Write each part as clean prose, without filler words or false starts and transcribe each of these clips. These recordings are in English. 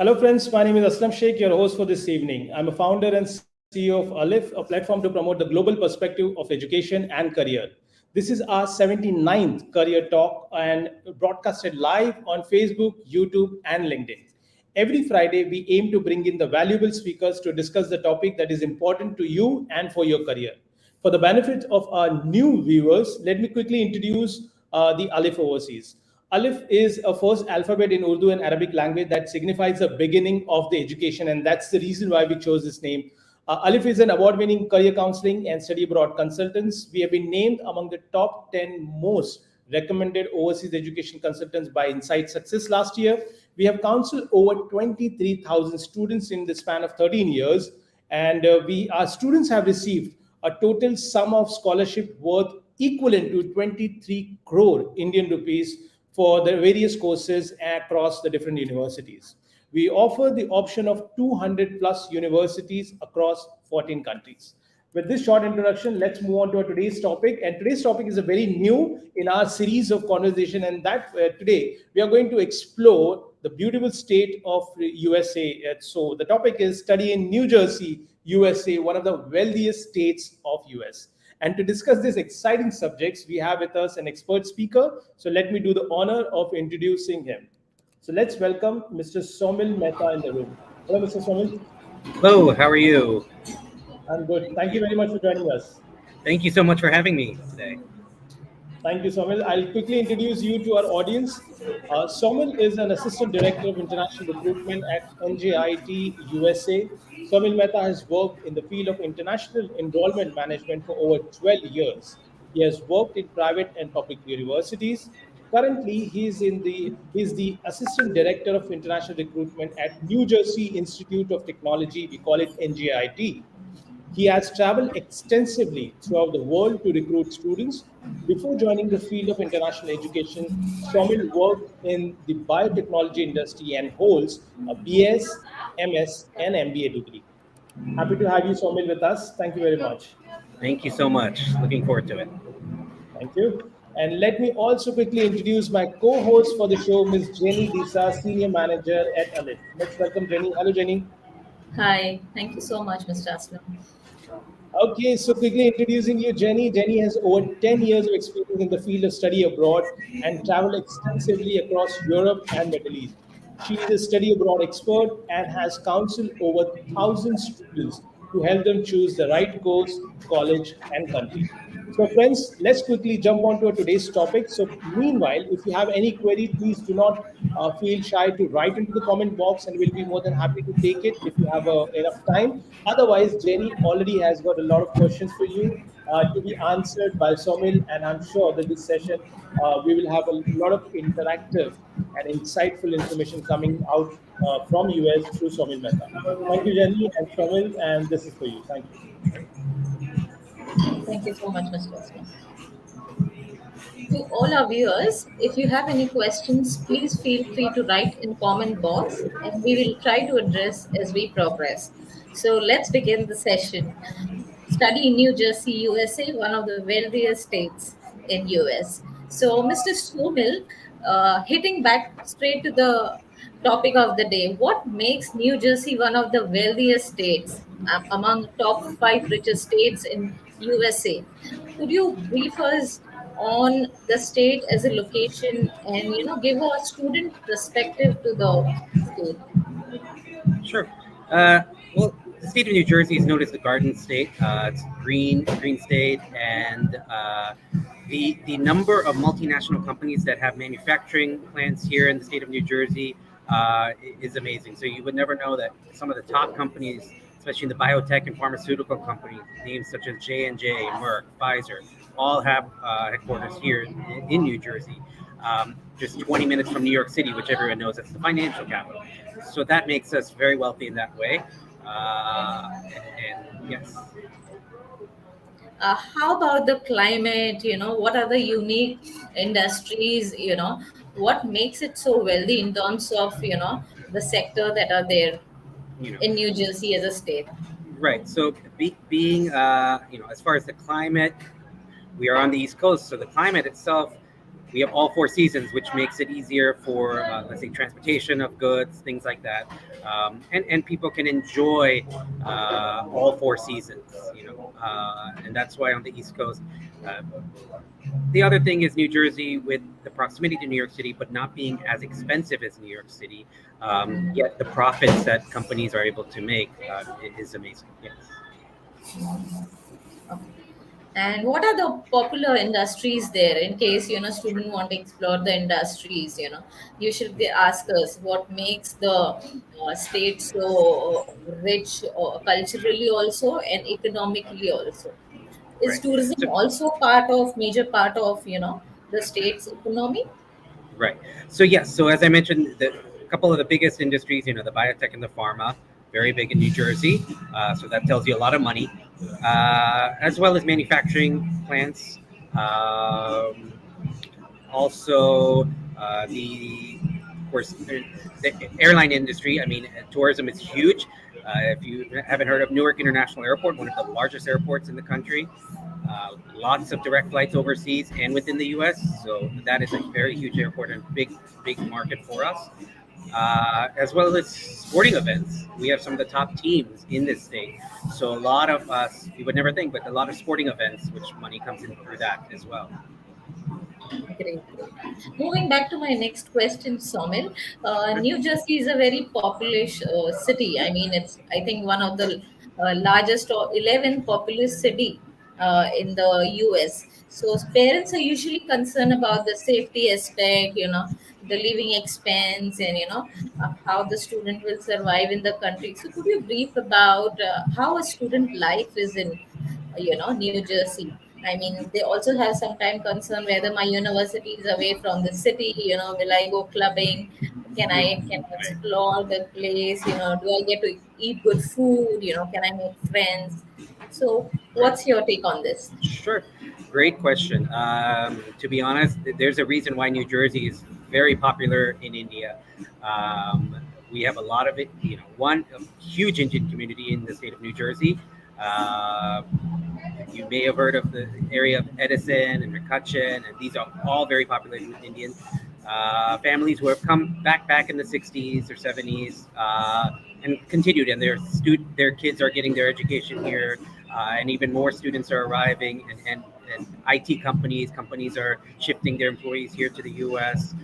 Hello, friends. My name is Aslam Sheikh, your host for this evening. I'm a founder and CEO of Alif, a platform to promote the global perspective of education and career. This is our 79th career talk and broadcasted live on Facebook, YouTube, and LinkedIn. Every Friday, we aim to bring in the valuable speakers to discuss the topic that is important to you and for your career. For the benefit of our new viewers, let me quickly introduce the Alif Overseas. Alif is a first alphabet in Urdu and Arabic language that signifies the beginning of the education, and that's the reason why we chose this name. Alif is an award winning career counseling and study abroad consultants. We have been named among the top 10 most recommended overseas education consultants by Insight Success last year. We have counseled over 23,000 students in the span of 13 years, and our students have received a total sum of scholarship worth equivalent to 23 crore Indian rupees for the various courses across the different universities. We offer the option of 200 plus universities across 14 countries. With this short introduction, let's move on to our today's topic. And today's topic is a very new in our series of conversation. And that today we are going to explore the beautiful state of USA. So the topic is study in New Jersey, USA, one of the wealthiest states of US. And to discuss these exciting subjects, we have with us an expert speaker. So let me do the honor of introducing him. So let's welcome Mr. Somil Mehta in the room. Hello, Mr. Somil. Hello, how are you? I'm good. Thank you very much for joining us. Thank you so much for having me today. Thank you, Somil. I'll quickly introduce you to our audience. Somil is an assistant director of international recruitment at NJIT USA. Somil Mehta has worked in the field of international enrollment management for over 12 years. He has worked in private and public universities. Currently, he's the assistant director of international recruitment at New Jersey Institute of Technology. We call it NJIT. He has traveled extensively throughout the world to recruit students. Before joining the field of international education, Somil worked in the biotechnology industry and holds a BS, MS, and MBA degree. Happy to have you, Somil, with us. Thank you very much. Thank you so much. Looking forward to it. Thank you. And let me also quickly introduce my co-host for the show, Ms. Jenny Disa, Senior Manager at Alif. Let's welcome Jenny. Hello, Jenny. Hi, thank you so much, Mr. Aslam. Okay, so quickly introducing you, Jenny. Jenny has over 10 years of experience in the field of study abroad and traveled extensively across Europe and Middle East. She is a study abroad expert and has counseled over 1,000 students to help them choose the right course, college, and country. So, friends, let's quickly jump on to today's topic. So, meanwhile, if you have any query, please do not feel shy to write into the comment box, and we'll be more than happy to take it if you have enough time. Otherwise, Jenny already has got a lot of questions for you to be answered by Somil, and I'm sure that this session we will have a lot of interactive and insightful information coming out from US through Somil Mehta. Thank you, Jenny and Somil, and this is for you. Thank you. Thank you so much, Mr. Aslam. To all our viewers, if you have any questions, please feel free to write in comment box and we will try to address as we progress. So let's begin the session. Study in New Jersey, USA, one of the wealthiest states in US. So Mr. Somil, hitting back straight to the topic of the day, what makes New Jersey one of the wealthiest states among top five richest states in USA? Could you brief us on the state as a location and give a student perspective to the state? Sure. Uh, well, the state of New Jersey is known as the Garden State. It's green state, and the number of multinational companies that have manufacturing plants here in the state of New Jersey is amazing. So you would never know that some of the top companies, especially in the biotech and pharmaceutical company, names such as J&J, Merck, Pfizer, all have headquarters here in New Jersey. Just 20 minutes from New York City, which everyone knows as the financial capital. So that makes us very wealthy in that way. And yes. How about the climate? What are the unique industries? What makes it so wealthy in terms of the sector that are there You know, in New Jersey as a state? right. So being, as far as the climate, we are on the East Coast, so the climate itself we have all four seasons, which makes it easier for, let's say, transportation of goods, things like that, and people can enjoy all four seasons, and that's why on the East Coast. Uh, the other thing is New Jersey, with the proximity to New York City, but not being as expensive as New York City. Yet the profits that companies are able to make is amazing. Yes. Okay. And what are the popular industries there? In case student want to explore the industries, usually they ask us what makes the state so rich, culturally also and economically also. Is Right. tourism So, also part of major part of the state's economy? right. So yes. So as I mentioned, the a couple of the biggest industries, the biotech and the pharma, very big in New Jersey. So that tells you a lot of money, as well as manufacturing plants. Um, Also, of course, the airline industry. I mean, tourism is huge. If you haven't heard of Newark International Airport, one of the largest airports in the country, lots of direct flights overseas and within the U.S. So that is a very huge airport and big market for us. As well as sporting events. We have some of the top teams in this state. So a lot of us, you would never think, but a lot of sporting events, which money comes in through that as well. Great, great. Moving back to my next question, Somil. Okay. New Jersey is a very populous city. I mean, it's, I think, one of the largest or 11th populous city in the US. So parents are usually concerned about the safety aspect, the living expense, and how the student will survive in the country. So could you brief about how a student life is in New Jersey? I mean, they also have some concern whether my university is away from the city. Will I go clubbing? Can I explore the place? Do I get to eat good food? Can I make friends? So Right. what's your take on this? Sure. Great question. To be honest, there's a reason why New Jersey is very popular in India. Um, we have a lot of it. One a huge Indian community in the state of New Jersey. Uh, you may have heard of the area of Edison and McCutcheon, and these are all very popular Indian families who have come back in the 60s or 70s and continued, and their kids are getting their education here, and even more students are arriving, and IT companies are shifting their employees here to the U.S.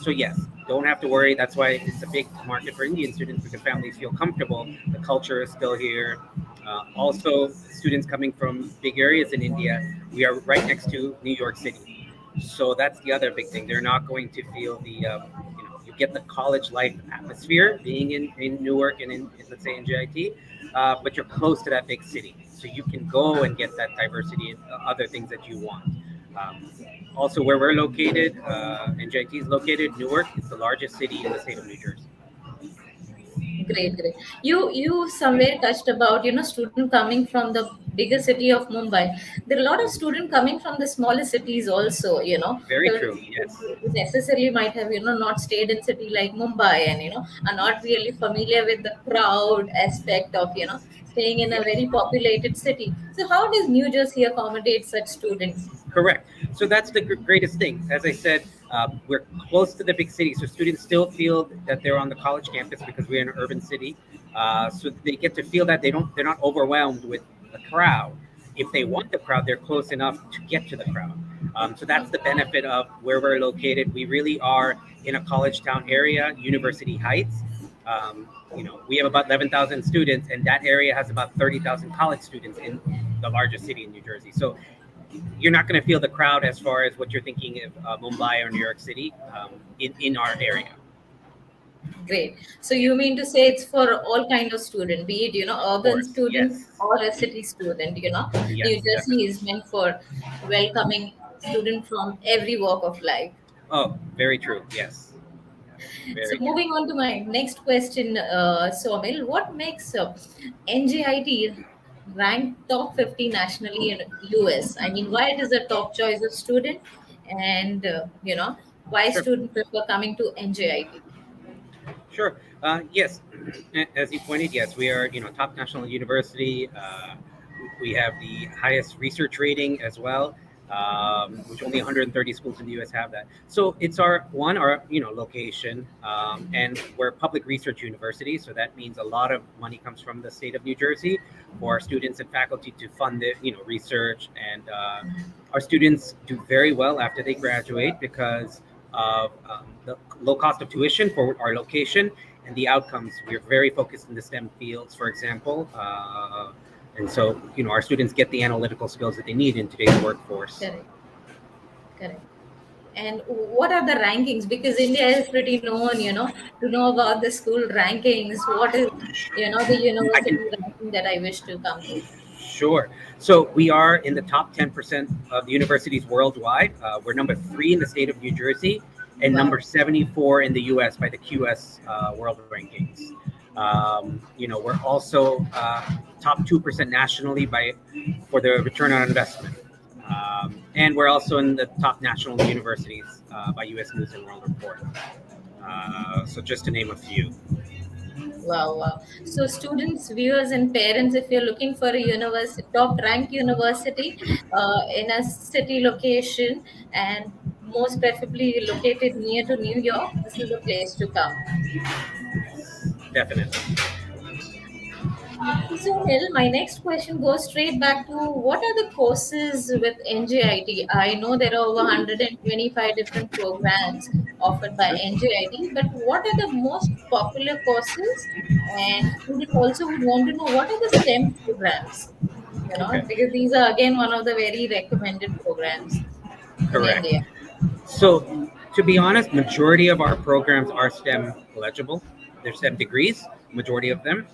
So yes, don't have to worry. That's why it's a big market for Indian students, because families feel comfortable. The culture is still here. Also, students coming from big areas in India, we are right next to New York City. So that's the other big thing. They're not going to feel you get the college life atmosphere being in Newark and let's say NJIT, but you're close to that big city. So you can go and get that diversity and other things that you want. Um, Also, where we're located, NJIT is located, Newark is the largest city in the state of New Jersey. Great, great. You somewhere touched about student coming from the bigger city of Mumbai. There are a lot of student coming from the smaller cities also. Very The true. Yes. who necessarily might have not stayed in city like Mumbai, and are not really familiar with the crowd aspect of staying in a very populated city. So how does New Jersey accommodate such students? Correct. So that's the greatest thing. As I said, we're close to the big city, so students still feel that they're on the college campus because we're in an urban city. So they get to feel that they're not overwhelmed with the crowd. If they want the crowd, they're close enough to get to the crowd. So that's the benefit of where we're located. We really are in a college town area, University Heights. We have about 11,000 students, and that area has about 30,000 college students in the largest city in New Jersey. So you're not going to feel the crowd as far as what you're thinking of Mumbai or New York City in our area. Great. So you mean to say it's for all kind of student, be it Of urban course, student yes, or a city student. New yes, Jersey definitely. is meant for welcoming student from every walk of life. Oh, very true. Yes, So very true. moving on to my next question, Somil, what makes NJIT rank top 50 nationally in US? I mean, why it is a top choice of student, and why Sure. student prefer coming to NJIT? Sure. Yes, as you pointed, yes, we are top national university. We have the highest research rating as well. which only 130 schools in the U.S. have that. So it's our location, and we're a public research university. So that means a lot of money comes from the state of New Jersey for our students and faculty to fund it, research, and our students do very well after they graduate because of the low cost of tuition for our location and the outcomes. We're very focused in the STEM fields, for example. And so, our students get the analytical skills that they need in today's workforce. Correct. Correct. And what are the rankings? Because India is pretty known, to know about the school rankings. What is, the university ranking that I wish to come to? Sure. So we are in the top 10% of the universities worldwide. We're number 3 in the state of New Jersey and Wow. number 74 in the US by the QS World Rankings. We're also top 2% nationally for the return on investment. And we're also in the top national universities by US News and World Report. So just to name a few. Wow, wow. So students, viewers, and parents, if you're looking for a university, top ranked university in a city location and most preferably located near to New York, this is the place to come. Definitely. So, Nil, my next question goes straight back to what are the courses with NJIT? I know there are over 125 different programs offered by NJIT, but what are the most popular courses? And students also would want to know what are the STEM programs? Okay. Because these are again one of the very recommended programs in Correct. India. So, to be honest, majority of our programs are STEM eligible. They're STEM degrees, majority of them.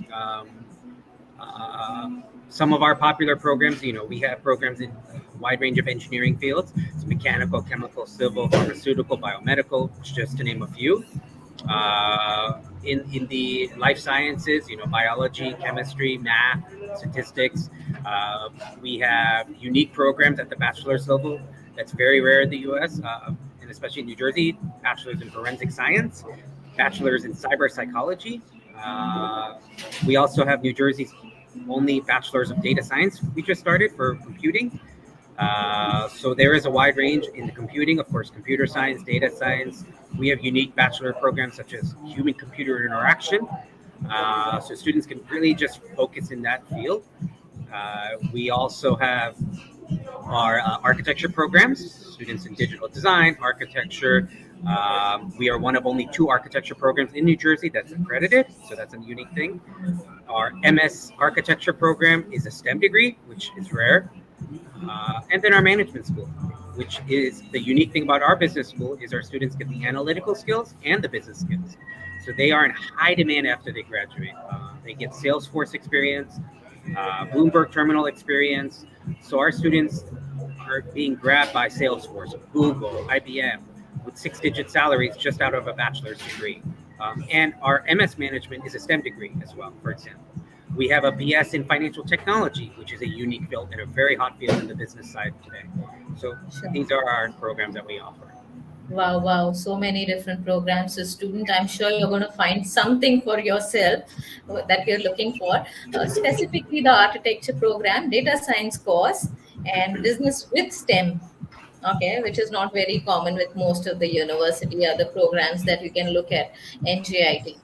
Some of our popular programs, we have programs in a wide range of engineering fields. It's mechanical, chemical, civil, pharmaceutical, biomedical, just to name a few. In the life sciences, biology, chemistry, math, statistics. We have unique programs at the bachelor's level. That's very rare in the U.S. And especially in New Jersey. Bachelor's in forensic science, bachelor's in cyber psychology. We also have New Jersey's only bachelor's of data science. We just started for computing. So there is a wide range in the computing, of course, computer science, data science. We have unique bachelor programs such as human-computer interaction. So students can really just focus in that field. We also have our architecture programs, students in digital design, architecture. We are one of only 2 architecture programs in New Jersey that's accredited, so that's a unique thing. Our MS architecture program is a STEM degree, which is rare. And then our management school, which is the unique thing about our business school, is our students get the analytical skills and the business skills. So they are in high demand after they graduate. They get Salesforce experience, Bloomberg terminal experience. So our students are being grabbed by Salesforce, Google, IBM, with 6-digit salaries just out of a bachelor's degree. And our MS management is a STEM degree as well, for example. We have a BS in financial technology, which is a unique field and a very hot field in the business side today. So these are our programs that we offer. Wow, wow, so many different programs. As a student, I'm sure you're going to find something for yourself that you're looking for. Specifically, the architecture program, data science course, and business with STEM. Okay, which is not very common with most of the university other programs that we can look at NJIT.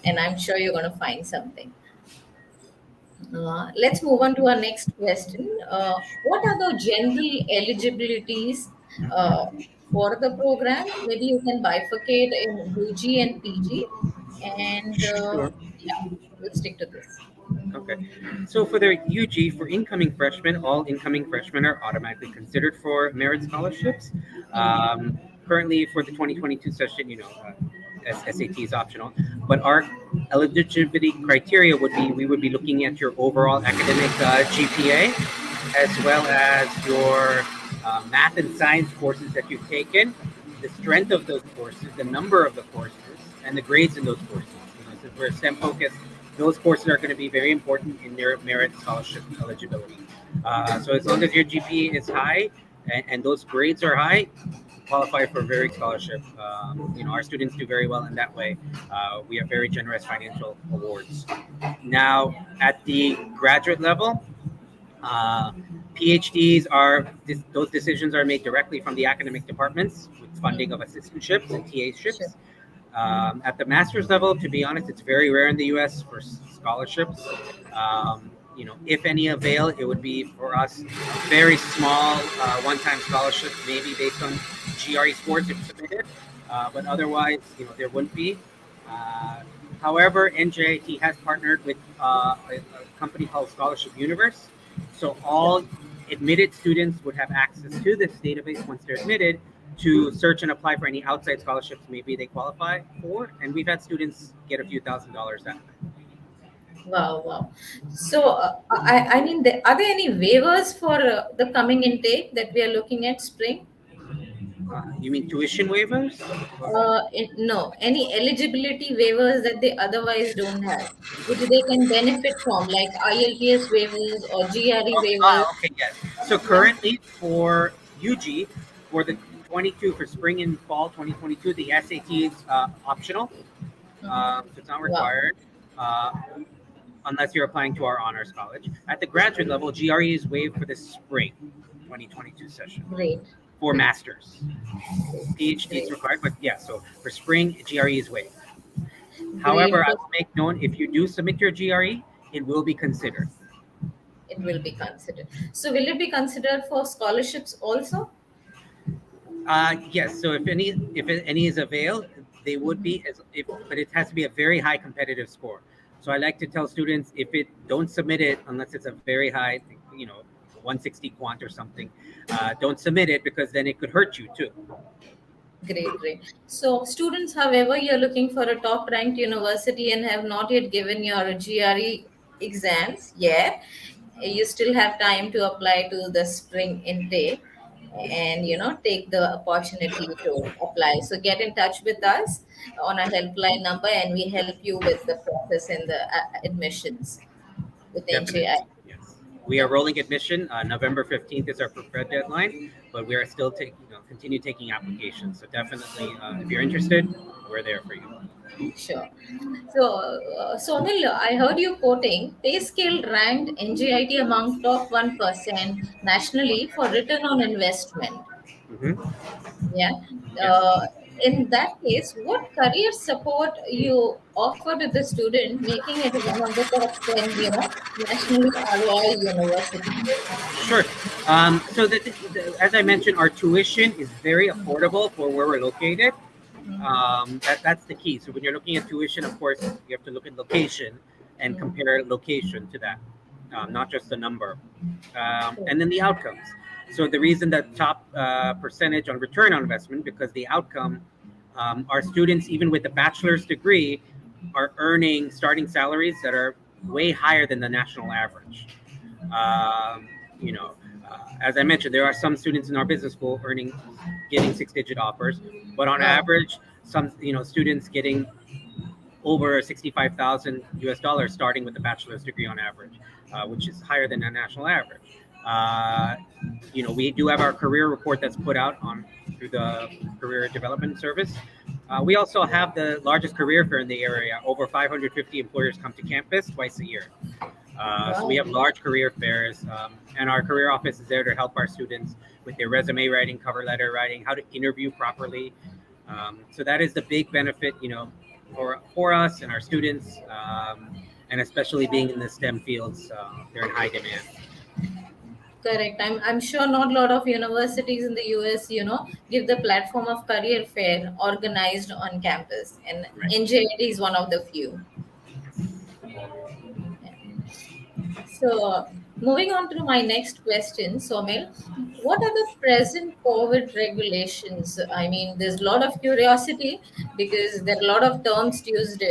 And I'm sure you're going to find something. Let's move on to our next question. What are the general eligibilities uh, for the program? Maybe you can bifurcate in UG and PG. And Sure. yeah, we'll stick to this. Okay. So for the UG, for incoming freshmen, all incoming freshmen are automatically considered for merit scholarships. Currently, for the 2022 session, SAT is optional, but our eligibility criteria would be we would be looking at your overall academic GPA, as well as your math and science courses that you've taken, the strength of those courses, the number of the courses, and the grades in those courses. Since we're STEM focused, those courses are going to be very important in their merit scholarship eligibility. So as long as your GPA is high and those grades are high, you qualify for very scholarship. Our students do very well in that way. We have very generous financial awards. Now, at the graduate level, PhDs those decisions are made directly from the academic departments with funding of assistantships and Sure. TAships. At the master's level, to be honest, it's very rare in the U.S. for scholarships. If any avail, it would be for us a very small one-time scholarship, maybe based on GRE scores if submitted. But otherwise, there wouldn't be. Uh, However, NJIT has partnered with a company called Scholarship Universe. So all admitted students would have access to this database once they're admitted to search and apply for any outside scholarships maybe they qualify for. And we've had students get a few $1,000s that way. Wow, wow. So, I mean, are there any waivers for the coming intake that we are looking at spring? You mean tuition waivers? No, any eligibility waivers that they otherwise don't have, which they can benefit from, like IELTS waivers or GRE waivers. Okay, yes. So Yeah. currently for UG, for the 22 for spring and fall 2022, the SAT is optional, so it's not Wow, required uh, unless you're applying to our honors college. At the graduate level, GRE is waived for the spring 2022 session great, for masters. PhD is great, required, but yeah. So for spring, GRE is waived. great. However, I will make known if you do submit your GRE, it will be considered. It will be considered. So, will it be considered for scholarships also? Yes. So if any is availed, they would be but it has to be a very high competitive score. So I like to tell students if it don't submit it unless it's a very high, 160 quant or something. Don't submit it because then it could hurt you too. Great, great. So, students, however, you're looking for a top ranked university and have not yet given your GRE exams yet, you still have time to apply to the spring intake and take the opportunity to apply. So, get in touch with us on our helpline number and we help you with the process and the admissions with NJI. Definitely, yes. We are Yeah. rolling admission. November 15th is our preferred deadline, but we are still continue taking applications. So definitely, if you're interested, we're there for you. Sure. So, Somil, I heard you quoting PayScale ranked NJIT among top 1% nationally for return on investment. Hmm. Yeah. Yes. Uh, in that case, what career support you offer to the student, making it one of the top 10, nationally ROI university? Sure. So as I mentioned, our tuition is very affordable for where we're located. That's the key. So when you're looking at tuition, of course, you have to look at location and compare location to that, not just the number, and then the outcomes. So the reason that top percentage on return on investment because the outcome, our students even with a bachelor's degree are earning starting salaries that are way higher than the national average. Um, you know, as I mentioned, there are some students in our business school getting six-digit offers, but on Wow. average, some students getting over 65,000 US dollars starting with a bachelor's degree on average, which is higher than the national average. Uh, we do have our career report that's put out on through the Career Development Service. We also have the largest career fair in the area. Over 550 employers come to campus twice a year. So we Wow. have large career fairs, and our career office is there to help our students with their resume writing, cover letter writing, how to interview properly. So that is the big benefit, for us and our students, and especially being in the STEM fields, they're in high demand. Correct. I'm sure not a lot of universities in the US, give the platform of career fair organized on campus, and Right. NJIT is one of the few. Yeah. So, moving on to my next question, Somil, what are the present COVID regulations? I mean, there's a lot of curiosity because there are a lot of terms used,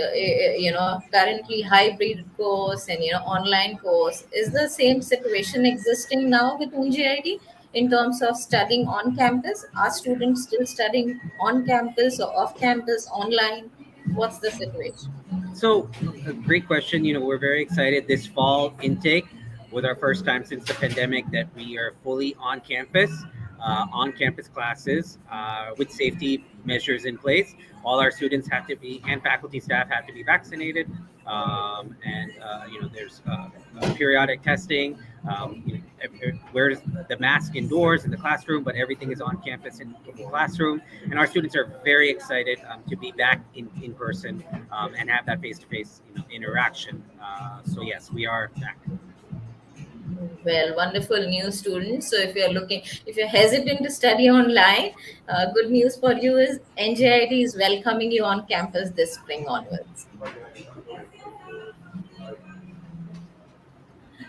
currently hybrid course and, online course. Is the same situation existing now with NGIT in terms of studying on campus? Are students still studying on campus or off campus, online? What's the situation? So, a great question. We're very excited. This fall intake was our first time since the pandemic that we are fully on campus classes with safety measures in place. All our students have to be, and faculty staff have to be vaccinated, and there's periodic testing. Wears the mask indoors in the classroom, but everything is on campus in the classroom. And our students are very excited to be back in person and have that face-to-face interaction. So yes, we are back. Well, wonderful news, students. So if you're hesitant to study online, good news for you is NJIT is welcoming you on campus this spring onwards.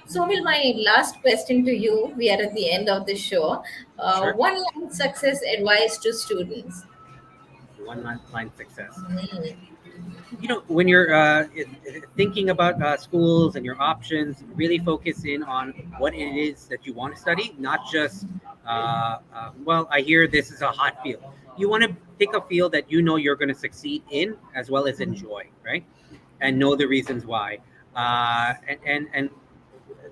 So, Will, my last question to you, we are at the end of the show. Sure. One line success advice to students. One line success. Mm, When you're thinking about schools and your options, really focus in on what it is that you want to study, not just, well, I hear this is a hot field. You want to pick a field that you're going to succeed in as well as enjoy, right? And know the reasons why. And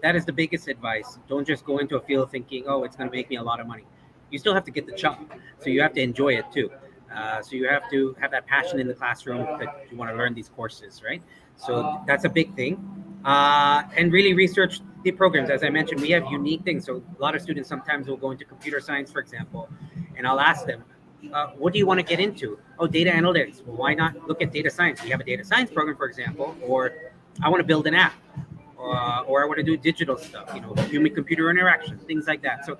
that is the biggest advice. Don't just go into a field thinking, oh, it's going to make me a lot of money. You still have to get the job, so you have to enjoy it too. So you have to have that passion in the classroom that you want to learn these courses, right? So that's a big thing. And really research the programs. As I mentioned, we have unique things. So a lot of students sometimes will go into computer science, for example, and I'll ask them, what do you want to get into? Oh, data analytics. Well, why not look at data science? We have a data science program, for example, or I want to build an app. Or I want to do digital stuff, human-computer interaction, things like that. So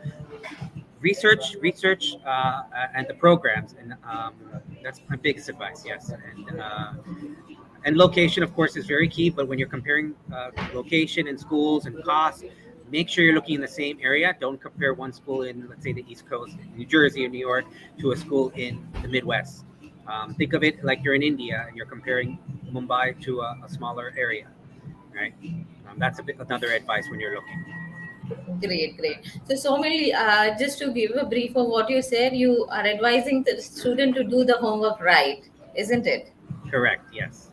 research, and the programs, and that's my biggest advice. Yes, and location, of course, is very key. But when you're comparing location and schools and costs, make sure you're looking in the same area. Don't compare one school in, let's say, the East Coast, New Jersey or New York, to a school in the Midwest. Think of it like you're in India and you're comparing Mumbai to a smaller area, right? That's another advice when you're looking. Great. So, Somil, just to give a brief of what you said, you are advising the student to do the homework right, isn't it? Correct. Yes.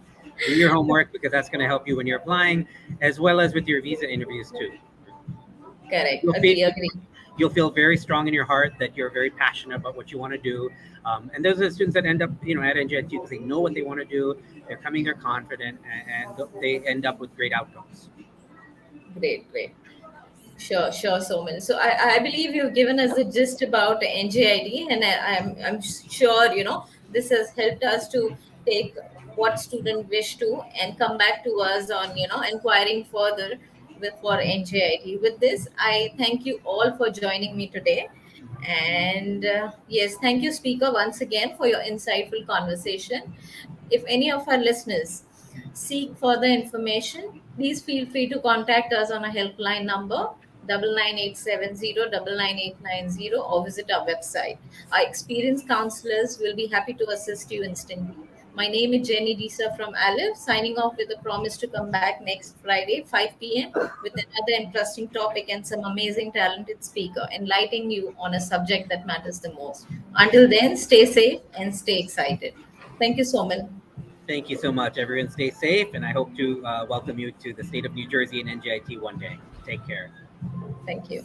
Do your homework, because that's going to help you when you're applying, as well as with your visa interviews too. Correct. You'll Agree. You'll feel very strong in your heart that you're very passionate about what you want to do. And those are the students that end up, at NJIT, because they know what they want to do. They're coming, they're confident, and they end up with great outcomes. Great. Sure, Soman. So I believe you've given us the gist about NJIT, and I'm sure this has helped us to take what student wish to and come back to us on inquiring further for NJIT. With this, I thank you all for joining me today, and yes, thank you, speaker, once again for your insightful conversation. If any of our listeners seek further information, please feel free to contact us on a helpline number 9987099890 or visit our website. Our experienced counselors will be happy to assist you instantly. My name is Jenny Disa from Aleph, signing off with a promise to come back next Friday, 5 p.m., with another interesting topic and some amazing talented speaker, enlightening you on a subject that matters the most. Until then, stay safe and stay excited. Thank you, Somil. Thank you so much. Everyone stay safe, and I hope to welcome you to the state of New Jersey and NJIT one day. Take care. Thank you.